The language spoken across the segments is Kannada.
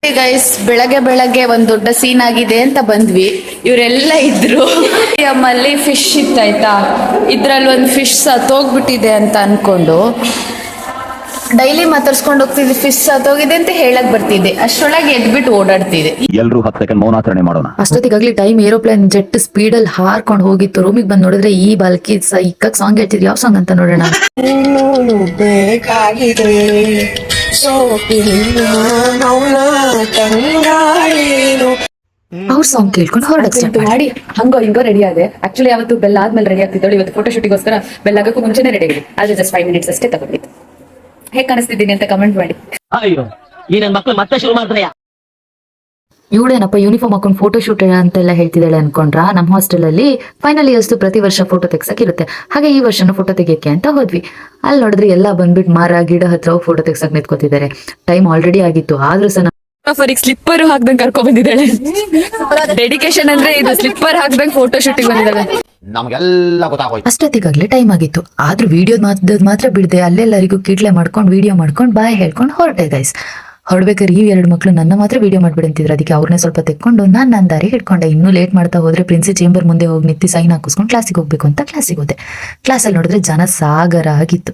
ಗೈಸ್, ಬೆಳಗ್ಗೆ ಒಂದ್ ದೊಡ್ಡ ಸೀನ್ ಆಗಿದೆ ಅಂತ ಬಂದ್ವಿ. ಇವರೆಲ್ಲ ಇದ್ರು. ಅಲ್ಲಿ ಫಿಶ್ ಇತ್ತಾಯ್ತಾ, ಇದ್ರಲ್ಲಿ ಒಂದು ಫಿಶ್ ಸತ್ತೋಗ್ಬಿಟ್ಟಿದೆ ಅಂತ ಅನ್ಕೊಂಡು ಡೈಲಿ ಮಾತಾಡ್ಸ್ಕೊಂಡು ಹೋಗ್ತಿದ್ದೆ. ಫಿಶ್ ಸತ್ತೋಗಿದೆ ಅಂತ ಹೇಳಕ್ ಬರ್ತಿದ್ದೆ, ಅಷ್ಟರೊಳಗೆ ಎದ್ಬಿಟ್ಟು ಓಡಾಡ್ತಿದೆ. ಎಲ್ರು 10 ಸೆಕೆಂಡ್ ಮೌನಾಚರಣೆ ಮಾಡೋಣ. ಅಷ್ಟೊತ್ತಿಗಾಗ್ಲಿ ಟೈಮ್ ಏರೋಪ್ಲೇನ್ ಜೆಟ್ ಸ್ಪೀಡ್ ಅಲ್ಲಿ ಹಾರ್ಕೊಂಡು ಹೋಗಿತ್ತು. ರೂಮಿಗೆ ಬಂದ್ ನೋಡಿದ್ರೆ ಈ ಬಾಲ್ಕಿ ಇಕ್ಕಕ್ ಸಾಂಗ್ ಹೇಳ್ತಿದ್ರು. ಯಾವ ಸಾಂಗ್ ಅಂತ ನೋಡೋಣ. ಅವ್ರ ಸಾಂಗ್ ಕೇಳ್ಕೊಂಡು ಹೊರಡಕ್ ಸ್ಟಾರ್ಟ್ ಮಾಡಿ ಹಂಗೋ ಹಿಂಗೋ ರೆಡಿ ಆದೆ. ಆಕ್ಚುಲಿ ಅವತ್ತು ಬೆಲ್ಲ ಆದ್ಮೇಲೆ ರೆಡಿ ಆಗ್ತಿದ್ದಳು. ಇವತ್ತು ಫೋಟೋ ಶೂಟಿಗೋಸ್ಕರ ಬೆಲ್ಲ ಆಗಕ್ಕೂ ಮುಂಚೆನೆ ರೆಡಿ ಆಗಿದೆ. ಆದ್ರೆ ಜಸ್ಟ್ 5 ಮಿನಿಟ್ಸ್ ಅಷ್ಟೇ ತಗೊಂಡಿತ್ತು. ಹೇಗ್ ಕಾಣಿಸ್ತಿದ್ದೀನಿ ಅಂತ ಕಮೆಂಟ್ ಮಾಡಿ. ಅಯ್ಯೋ ಈ ನನ್ ಮಕ್ಳು ಮತ್ತೆ ಶುರು ಮಾಡ್ತಾರೆ. ಇವಳೇನಪ್ಪ ಯೂನಿಫಾರ್ಮ್ ಹಾಕೊಂಡು ಫೋಟೋ ಶೂಟ್ ಅಂತೆಲ್ಲ ಹೇಳ್ತಿದ್ದಾಳೆ ಅನ್ಕೊಂಡ್ರ. ನಮ್ಮ ಹಾಸ್ಟೆಲ್ ಅಲ್ಲಿ ಫೈನಲ್ ಇಯರ್ಸ್ ಪ್ರತಿ ವರ್ಷ ಫೋಟೋ ತೆಗ್ಸಕ್ ಇರುತ್ತೆ. ಹಾಗೆ ಈ ವರ್ಷನೂ ಫೋಟೋ ತೆಗಿಯಕ್ಕೆ ಅಂತ ಹೋದ್ವಿ. ಅಲ್ಲಿ ನೋಡಿದ್ರೆ ಎಲ್ಲ ಬಂದ್ಬಿಟ್ಟು ಮರ ಗಿಡ ಹತ್ರ ಫೋಟೋ ತೆಗ್ಸಕ್ ನಿಂತ್ಕೋತಿದ್ದಾರೆ. ಟೈಮ್ ಆಲ್ರೆಡಿ ಆಗಿತ್ತು, ಆದ್ರೂ ಸಹ ಸ್ಲಿಪ್ಪರ್ ಹಾಕ್ದಂಗ್ ಕರ್ಕೊಂಡ್ ಬಂದಿದ್ದಾಳೆ. ಡೆಡಿಕೇಶನ್ ಅಂದ್ರೆ ಇದು. ಸ್ಲಿಪ್ಪರ್ ಹಾಕ್ದಂಗ್ ಫೋಟೋ ಶೂಟಿಂಗ್ ಬಂದಿದ್ದಾಳೆ. ನಮ್ಗೆಲ್ಲ ಗೊತ್ತಾಗೋಯ್ತು. ಅಷ್ಟೊತ್ತಿಗಾಗ್ಲೇ ಟೈಮ್ ಆಗಿತ್ತು. ಆದ್ರೂ ವಿಡಿಯೋ ಮಾತ್ರ ಬಿಡದೆ ಅಲ್ಲೆಲ್ಲರಿಗೂ ಕಿಟ್ಲೆ ಮಾಡ್ಕೊಂಡು ವಿಡಿಯೋ ಮಾಡ್ಕೊಂಡು ಬಾಯ್ ಹೇಳ್ಕೊಂಡು ಹೊರಟೆ ಗೈಸ್. ಹೊರಡ್ಬೇಕಾದ್ರೆ ಈ 2 ಮಕ್ಳು ನನ್ನ ಮಾತ್ರ ವಿಡಿಯೋ ಮಾಡ್ಬಿಡಂತಿದ್ರು. ಅದಕ್ಕೆ ಅವ್ರನ್ನೇ ಸ್ವಲ್ಪ ತೆಕ್ಕೊಂಡು ನನ್ನ ದಾರಿ ಹಿಡ್ಕೊಂಡೆ. ಇನ್ನೂ ಲೇಟ್ ಮಾಡ್ತಾ ಹೋದ್ರೆ ಪ್ರಿನ್ಸಿ ಚೇಂಬರ್ ಮುಂದೆ ಹೋಗಿ ನಿಂತು ಸೈನ್ ಹಾಕಿಸ್ಕೊಂಡು ಕ್ಲಾಸಿಗೆ ಹೋಗ್ಬೇಕು ಅಂತ ಕ್ಲಾಸಿಗೆ ಹೋದೆ. ಕ್ಲಾಸಲ್ಲಿ ನೋಡಿದ್ರೆ ಜನ ಸಾಗರ ಆಗಿತ್ತು.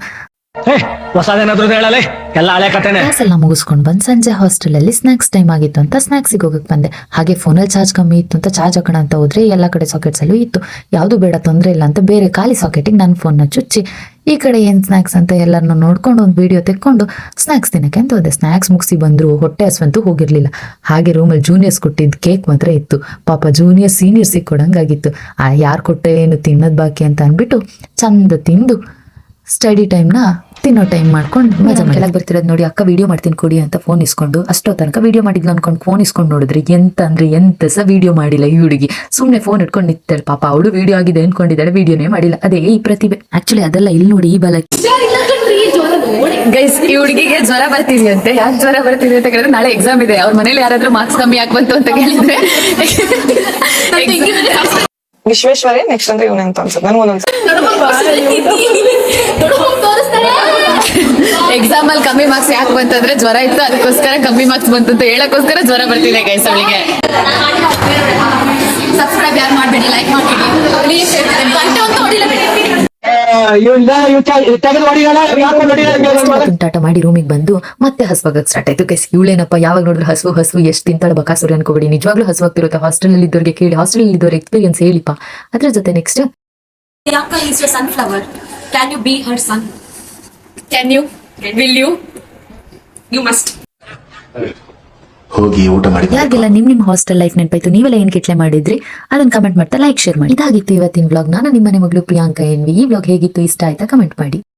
ಹೊಸದೇನಾದ್ರೂ ಹೇಳಲೆ ಎಲ್ಲ ಹಳೆ ಕಥೆನೆ. ಕ್ಲಾಸ್ ಎಲ್ಲ ಮುಗಿಸ್ಕೊಂಡು ಬಂದ್ ಸಂಜೆ ಹಾಸ್ಟೆಲ್ ಅಲ್ಲಿ ಸ್ನಾಕ್ಸ್ ಟೈಮ್ ಆಗಿತ್ತು ಅಂತ ಸ್ನಾಕ್ಸಿಗೆ ಹೋಗಕ್ ಬಂದೆ. ಹಾಗೆ ಫೋನಲ್ಲಿ ಚಾರ್ಜ್ ಕಮ್ಮಿ ಇತ್ತು ಅಂತ ಚಾರ್ಜ್ ಹಾಕೋಣ ಅಂತ ಹೋದ್ರೆ ಎಲ್ಲಾ ಕಡೆ ಸಾಕೆಟ್ಸ್ ಅಲ್ಲೂ ಇತ್ತು. ಯಾವ್ದು ಬೇಡ ತೊಂದ್ರೆ ಇಲ್ಲ ಅಂತ ಬೇರೆ ಖಾಲಿ ಸಾಕೆಟಿಗೆ ನನ್ನ ಫೋನ್ ನ ಚುಚ್ಚಿ ಈ ಕಡೆ ಏನ್ ಸ್ನಾಕ್ಸ್ ಅಂತ ಎಲ್ಲರನ್ನ ನೋಡ್ಕೊಂಡು ಒಂದು ವಿಡಿಯೋ ತೆಕ್ಕೊಂಡು ಸ್ನಾಕ್ಸ್ ತಿನ್ನಕ್ಕೆ ಅಂತ ಹೋದೆ. ಸ್ನಾಕ್ಸ್ ಮುಗಿಸಿ ಬಂದ್ರು, ಹೊಟ್ಟೆ ಹಸ್ವಂತೂ ಹೋಗಿರ್ಲಿಲ್ಲ. ಹಾಗೆ ರೂಮಲ್ಲಿ ಜೂನಿಯರ್ಸ್ ಕೊಟ್ಟಿದ್ ಕೇಕ್ ಮಾತ್ರ ಇತ್ತು. ಪಾಪ ಜೂನಿಯರ್ ಸೀನಿಯರ್ಸಿಗೆ ಕೊಡಂಗಾಗಿತ್ತು. ಯಾರು ಕೊಟ್ಟೆ ಏನು ತಿನ್ನೋದ್ ಬಾಕಿ ಅಂತ ಅನ್ಬಿಟ್ಟು ಚಂದ ತಿಂದು ಸ್ಟಡಿ ಟೈಮ್ನ ತಿನ್ನೋ ಟೈಮ್ ಮಾಡ್ಕೊಂಡು ಮಜಾ ಕೆಳಗೆ ಬರ್ತಿರೋದು ನೋಡಿ. ಅಕ್ಕ ವಿಡಿಯೋ ಮಾಡ್ತೀನಿ ಕೊಡಿ ಅಂತ ಫೋನ್ ಇಸ್ಕೊಂಡು ಅಷ್ಟೋ ತನಕ ವಿಡಿಯೋ ಮಾಡಿದ್ಲು ಅನ್ಕೊಂಡು ಫೋನ್ ಇಸ್ಕೊಂಡು ನೋಡಿದ್ರಿ ಎಂತ ಸಹ ವಿಡಿಯೋ ಮಾಡಿಲ್ಲ ಈ ಹುಡುಗಿ. ಸುಮ್ನೆ ಫೋನ್ ಇಟ್ಕೊಂಡು ನಿಂತಾಳೆ. ಪಾಪ ಅವಳು ವಿಡಿಯೋ ಆಗಿದೆ ಅನ್ಕೊಂಡಿದ್ದಾಳೆ, ವಿಡಿಯೋನೇ ಮಾಡಿಲ್ಲ. ಅದೇ ಈ ಪ್ರತಿಭೆ. ಆಕ್ಚುಲಿ ಅದೆಲ್ಲ ಇಲ್ಲಿ ನೋಡಿ ಈ ಬಲ. ಗೈಸ್, ಈ ಹುಡುಗಿಗೆ ಜ್ವರ ಬರ್ತಿದೆ ಅಂತೆ. ಯಾಕೆ ಜ್ವರ ಬರ್ತಿದೆ ಅಂತ ಕೇಳಿದ್ರೆ ನಾಳೆ ಎಕ್ಸಾಮ್ ಇದೆ. ಅವ್ರ ಮನೇಲಿ ಯಾರಾದ್ರೂ ಮಾರ್ಕ್ಸ್ ಕಮ್ಮಿ ಯಾಕೆ ಬಂತು ಅಂತ ಕೇಳಿದ್ರೆ ವಿಶ್ವೇಶ್ವರೇ ನೆಕ್ಸ್ಟ್ ಅಂದ್ರೆ ಇವನಂತ ಅನ್ಸುತ್ತೆ ನನಗೊಂದೊಂದ್ಸ. ಎಕ್ಸಾಮ್ ಅಲ್ಲಿ ಕಮ್ಮಿ ಮಾರ್ಕ್ಸ್ ಯಾಕೆ ಬಂತಂದ್ರೆ ಜ್ವರ ಇತ್ತು, ಅದಕ್ಕೋಸ್ಕರ ಕಮ್ಮಿ ಮಾರ್ಕ್ಸ್ ಬಂತು ಅಂತ ಹೇಳಕ್ಕೋಸ್ಕರ ಜ್ವರ ಬರ್ತಿದೆ ಗೈಸ್ ಅವಳಿಗೆ. ಸಬ್ಸ್ಕ್ರೈಬ್ ಯಾರು ಮಾಡಬೇಡಿ, ಲೈಕ್ ಮಾಡಬೇಡಿ. ಗಂಟೆ ಒಂದು ಹೊಡಿಲ್ಲ ಬಿಡಿ. ತುಂಟಾಟ ಮಾಡಿ ರೂಮಿಗೆ ಬಂದು ಮತ್ತೆ ಹಸುವಾಗಕ್ಕೆ ಸ್ಟಾರ್ಟ್ ಆಯ್ತು. ಗೈಸ್ ಇವಳೇನಪ್ಪ ಯಾವಾಗ ನೋಡಿದ್ರು ಹಸು ಎಷ್ಟು ತಿಂತಾಳೆ ಬಕಾಸುರಿ ಅನ್ಕೋಬೇಡಿ. ನಿಜವಾಗ್ಲೂ ಹಸುವಾಗ್ತಿರುತ್ತೆ. ಹಾಸ್ಟೆಲ್ ಅಲ್ಲಿ ಇದ್ದವ್ರಿಗೆ ಕೇಳಿ, ಹಾಸ್ಟೆಲ್ ಅಲ್ಲಿ ಇದ್ದವ್ರ ಎಕ್ಸ್ಪೀರಿಯನ್ಸ್ ಹೇಳಿಪ್ಪ. ಅದ್ರ ಜೊತೆ next Priyanka is your sunflower. Can you be her son? Can you? Will you? You must. ಹೋಗಿ ಊಟ ಮಾಡಿ. ಯಾರಿಗೆಲ್ಲ ನಿಮ್ ಹಾಸ್ಟೆಲ್ ಲೈಫ್ ನೆನಪಾಯ್ತು, ನೀವೆಲ್ಲ ಏನ್ ಕಿಟ್ಲೆ ಮಾಡಿದ್ರಿ ಅದನ್ನ ಕಮೆಂಟ್ ಮಾಡ್ತಾ ಲೈಕ್ ಶೇರ್ ಮಾಡಿ. ಇದಾಗಿತ್ತು ಇವತ್ತಿನ ಬ್ಲಾಗ್. ನಾನು ನಿಮ್ಮನೆ ಮಗಳು ಪ್ರಿಯಾಂಕಾ ಎನ್ವಿ. ಈ ಬ್ಲಾಗ್ ಹೇಗಿತ್ತು, ಇಷ್ಟ ಆಯ್ತಾ ಕಮೆಂಟ್ ಮಾಡಿ.